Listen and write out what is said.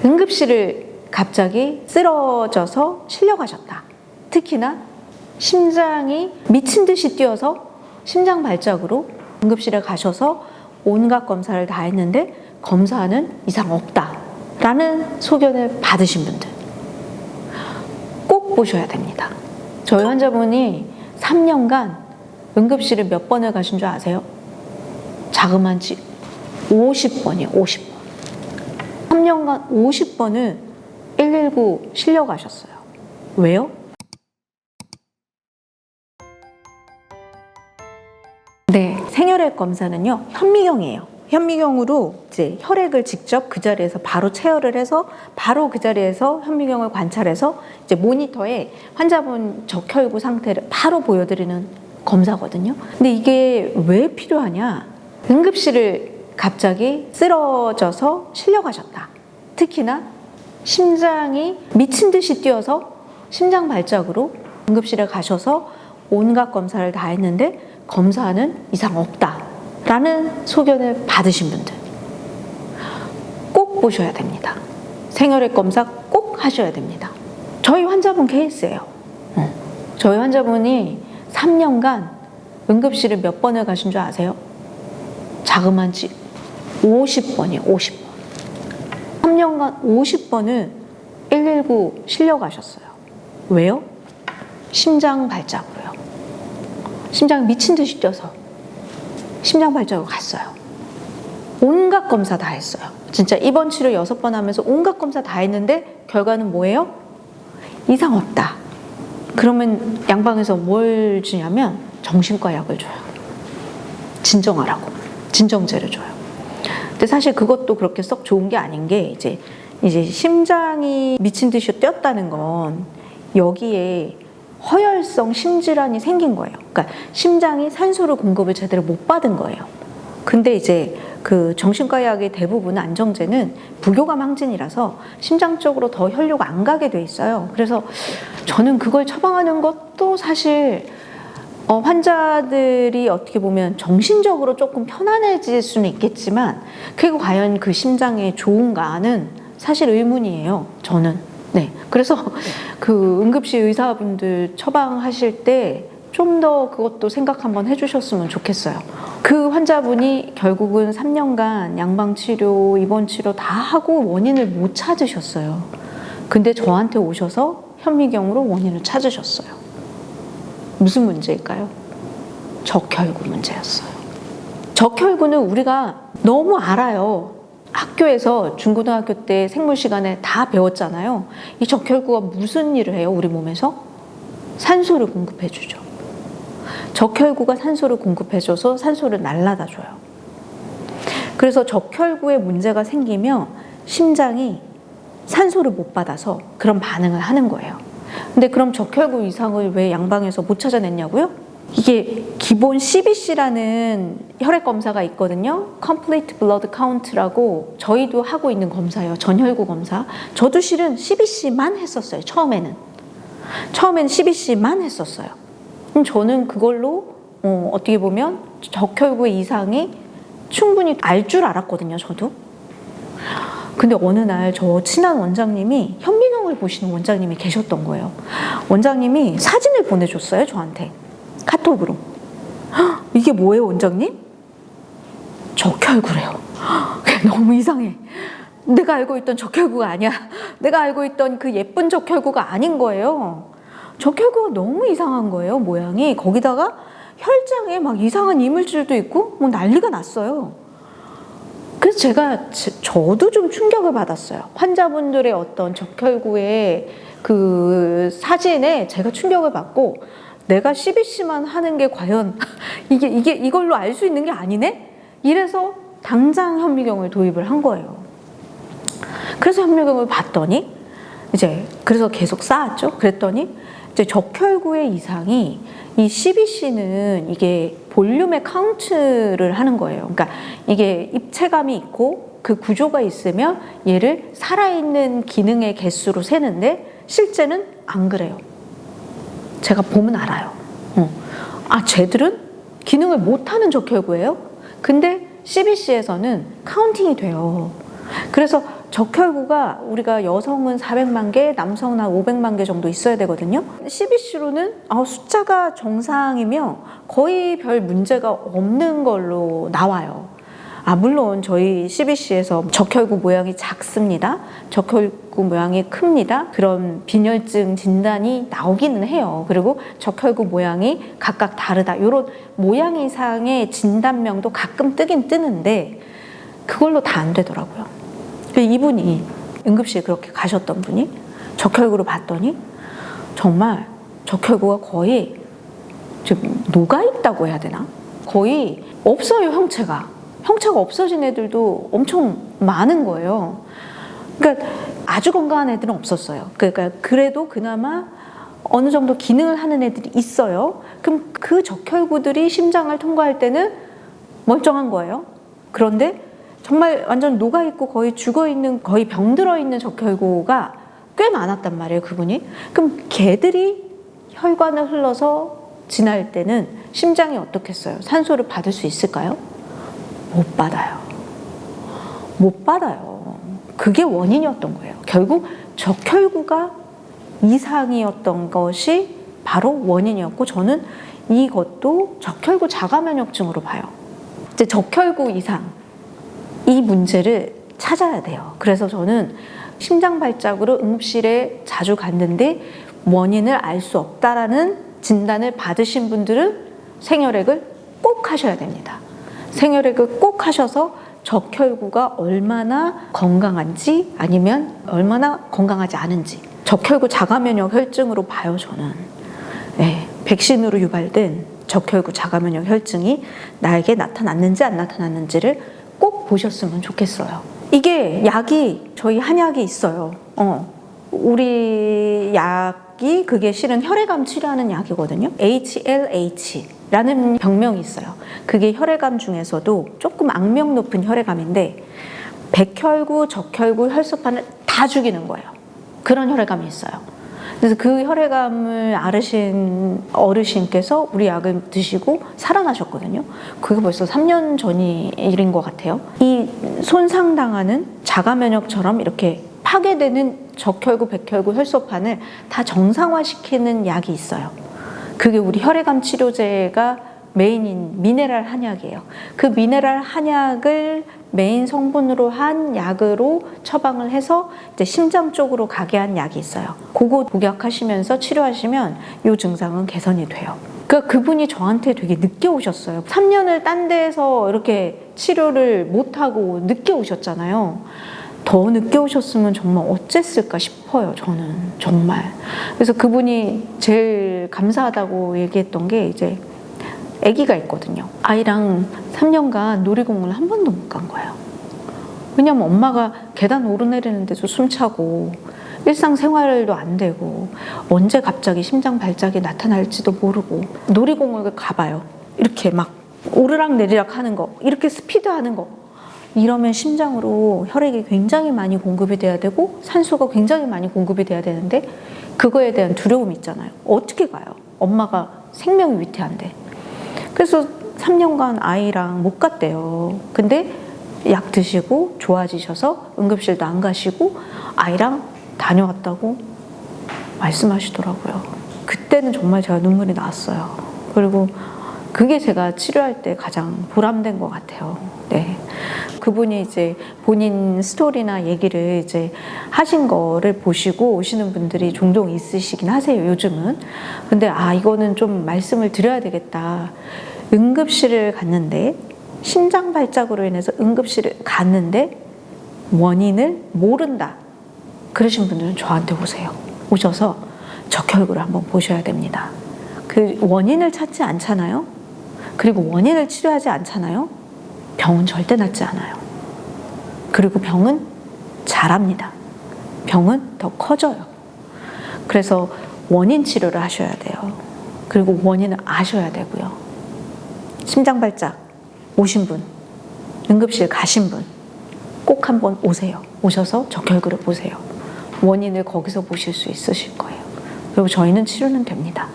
응급실을 갑자기 쓰러져서 실려가셨다. 특히나 심장이 미친 듯이 뛰어서 심장 발작으로 응급실에 가셔서 온갖 검사를 다 했는데 검사는 이상 없다 라는 소견을 받으신 분들 꼭 보셔야 됩니다. 저희 환자분이 3년간 응급실을 몇 번을 가신 줄 아세요? 자그만치 50번이에요. 50번. 3년간 50번을 119 실려가셨어요. 왜요? 네, 생혈액 검사는요, 현미경이에요. 현미경으로 이제 혈액을 직접 그 자리에서 바로 체열을 해서 바로 그 자리에서 현미경을 관찰해서 이제 모니터에 환자분 적혈구 상태를 바로 보여드리는 검사거든요. 근데 이게 왜 필요하냐? 응급실을 갑자기 쓰러져서 실려가셨다. 특히나 심장이 미친 듯이 뛰어서 심장 발작으로 응급실에 가셔서 온갖 검사를 다 했는데 검사는 이상 없다 라는 소견을 받으신 분들 꼭 보셔야 됩니다. 생혈액 검사 꼭 하셔야 됩니다. 저희 환자분 케이스예요. 저희 환자분이 3년간 응급실을 몇 번을 가신 줄 아세요? 자그만치 50번이에요. 50번. 3년간 50번을 119 실려가셨어요. 왜요? 심장 발작으로요. 심장이 미친 듯이 뛰어서 심장 발작으로 갔어요. 온갖 검사 다 했어요. 진짜 입원 치료 6번 하면서 온갖 검사 다 했는데 결과는 뭐예요? 이상 없다. 그러면 양방에서 뭘 주냐면 정신과 약을 줘요. 진정하라고. 진정제를 줘요. 근데 사실 그것도 그렇게 썩 좋은 게 아닌 게 이제 심장이 미친 듯이 뛰었다는 건 여기에 허혈성 심질환이 생긴 거예요. 그러니까 심장이 산소를 공급을 제대로 못 받은 거예요. 근데 이제 그 정신과 약의 대부분 안정제는 부교감 항진이라서 심장 쪽으로 더 혈류가 안 가게 돼 있어요. 그래서 저는 그걸 처방하는 것도 사실 환자들이 어떻게 보면 정신적으로 조금 편안해질 수는 있겠지만 그게 과연 그 심장에 좋은가는 사실 의문이에요. 저는. 네. 그래서 그 응급실 의사분들 처방하실 때 좀 더 그것도 생각 한번 해주셨으면 좋겠어요. 그 환자분이 결국은 3년간 양방치료, 입원치료 다 하고 원인을 못 찾으셨어요. 근데 저한테 오셔서 현미경으로 원인을 찾으셨어요. 무슨 문제일까요? 적혈구 문제였어요. 적혈구는 우리가 너무 알아요. 학교에서 중고등학교 때 생물 시간에 다 배웠잖아요. 이 적혈구가 무슨 일을 해요? 우리 몸에서? 산소를 공급해주죠. 적혈구가 산소를 공급해줘서 산소를 날라다줘요. 그래서 적혈구에 문제가 생기면 심장이 산소를 못 받아서 그런 반응을 하는 거예요. 근데 그럼 적혈구 이상을 왜 양방에서 못 찾아냈냐고요? 이게 기본 CBC라는 혈액 검사가 있거든요. Complete Blood Count라고 저희도 하고 있는 검사예요. 전혈구 검사. 저도 실은 CBC만 했었어요. 처음에는 CBC만 했었어요. 그럼 저는 그걸로 어떻게 보면 적혈구 이상이 충분히 알 줄 알았거든요. 저도. 근데 어느 날 저 친한 원장님이 현미경을 보시는 원장님이 계셨던 거예요. 원장님이 사진을 보내줬어요. 저한테. 카톡으로. 이게 뭐예요, 원장님? 적혈구래요. 너무 이상해. 내가 알고 있던 적혈구가 아니야. 내가 알고 있던 그 예쁜 적혈구가 아닌 거예요. 적혈구가 너무 이상한 거예요, 모양이. 거기다가 혈장에 막 이상한 이물질도 있고 뭐 난리가 났어요. 그래서 저도 좀 충격을 받았어요. 환자분들의 어떤 적혈구의 그 사진에 제가 충격을 받고 내가 CBC만 하는 게 과연 이걸로 알 수 있는 게 아니네? 이래서 당장 현미경을 도입을 한 거예요. 그래서 현미경을 봤더니 그래서 계속 쌓았죠. 그랬더니 이제 적혈구의 이상이 이 CBC는 이게 볼륨의 카운트를 하는 거예요. 그러니까 이게 입체감이 있고 그 구조가 있으면 얘를 살아있는 기능의 개수로 세는데 실제는 안 그래요. 제가 보면 알아요. 쟤들은 기능을 못하는 적혈구예요? 근데 CBC에서는 카운팅이 돼요. 그래서 적혈구가 우리가 여성은 400만 개, 남성은 한 500만 개 정도 있어야 되거든요. CBC로는 숫자가 정상이며 거의 별 문제가 없는 걸로 나와요. 물론 저희 CBC에서 적혈구 모양이 작습니다. 적혈구 모양이 큽니다. 그런 빈혈증 진단이 나오기는 해요. 그리고 적혈구 모양이 각각 다르다. 이런 모양 이상의 진단명도 가끔 뜨긴 뜨는데 그걸로 다 안 되더라고요. 이분이 응급실에 그렇게 가셨던 분이 적혈구를 봤더니 정말 적혈구가 거의 좀 녹아있다고 해야 되나? 거의 없어요, 형체가 없어진 애들도 엄청 많은 거예요. 그러니까 아주 건강한 애들은 없었어요. 그러니까 그래도 그나마 어느 정도 기능을 하는 애들이 있어요. 그럼 그 적혈구들이 심장을 통과할 때는 멀쩡한 거예요. 그런데 정말 완전 녹아있고 거의 죽어있는, 거의 병들어 있는 적혈구가 꽤 많았단 말이에요, 그분이. 그럼 걔들이 혈관을 흘러서 지날 때는 심장이 어떻겠어요? 산소를 받을 수 있을까요? 못 받아요. 못 받아요. 그게 원인이었던 거예요. 결국 적혈구가 이상이었던 것이 바로 원인이었고, 저는 이것도 적혈구 자가면역증으로 봐요. 이제 적혈구 이상, 이 문제를 찾아야 돼요. 그래서 저는 심장 발작으로 응급실에 자주 갔는데 원인을 알 수 없다라는 진단을 받으신 분들은 생혈액을 꼭 하셔야 됩니다. 생혈액을 꼭 하셔서 적혈구가 얼마나 건강한지 아니면 얼마나 건강하지 않은지, 적혈구 자가면역 혈증으로 봐요, 저는. 네, 백신으로 유발된 적혈구 자가면역 혈증이 나에게 나타났는지 안 나타났는지를 꼭 보셨으면 좋겠어요. 이게 약이, 저희 한약이 있어요. 우리 약이 그게 실은 혈액암 치료하는 약이거든요. HLH라는 병명이 있어요. 그게 혈액암 중에서도 조금 악명 높은 혈액암인데 백혈구, 적혈구, 혈소판을 다 죽이는 거예요. 그런 혈액암이 있어요. 그래서 그 혈액암을 앓으신 어르신께서 우리 약을 드시고 살아나셨거든요. 그게 벌써 3년 전이 일인 것 같아요. 이 손상당하는 자가면역처럼 이렇게 파괴되는 적혈구, 백혈구, 혈소판을 다 정상화시키는 약이 있어요. 그게 우리 혈액암 치료제가 메인인 미네랄 한약이에요. 그 미네랄 한약을 메인 성분으로 한 약으로 처방을 해서 이제 심장 쪽으로 가게 한 약이 있어요. 그거 복약하시면서 치료하시면 이 증상은 개선이 돼요. 그러니까 그분이 저한테 되게 늦게 오셨어요. 3년을 딴 데서 이렇게 치료를 못하고 늦게 오셨잖아요. 더 늦게 오셨으면 정말 어쨌을까 싶어요, 저는. 정말. 그래서 그분이 제일 감사하다고 얘기했던 게 이제 아기가 있거든요. 아이랑 3년간 놀이공원을 한 번도 못 간 거예요. 왜냐면 엄마가 계단 오르내리는데도 숨차고 일상생활도 안 되고 언제 갑자기 심장 발작이 나타날지도 모르고 놀이공원을 가봐요. 이렇게 막 오르락 내리락 하는 거, 이렇게 스피드 하는 거, 이러면 심장으로 혈액이 굉장히 많이 공급이 돼야 되고 산소가 굉장히 많이 공급이 돼야 되는데 그거에 대한 두려움이 있잖아요. 어떻게 가요? 엄마가 생명이 위태한데. 그래서 3년간 아이랑 못 갔대요. 근데 약 드시고 좋아지셔서 응급실도 안 가시고 아이랑 다녀왔다고 말씀하시더라고요. 그때는 정말 제가 눈물이 나왔어요. 그리고 그게 제가 치료할 때 가장 보람된 것 같아요. 네. 그분이 이제 본인 스토리나 얘기를 이제 하신 거를 보시고 오시는 분들이 종종 있으시긴 하세요, 요즘은. 근데 이거는 좀 말씀을 드려야 되겠다. 응급실을 갔는데, 심장 발작으로 인해서 응급실을 갔는데 원인을 모른다. 그러신 분들은 저한테 오세요. 오셔서 적혈구를 한번 보셔야 됩니다. 그 원인을 찾지 않잖아요. 그리고 원인을 치료하지 않잖아요. 병은 절대 낫지 않아요. 그리고 병은 잘합니다. 병은 더 커져요. 그래서 원인 치료를 하셔야 돼요. 그리고 원인을 아셔야 되고요. 심장 발작 오신 분, 응급실 가신 분 꼭 한번 오세요. 오셔서 적혈구를 보세요. 원인을 거기서 보실 수 있으실 거예요. 그리고 저희는 치료는 됩니다.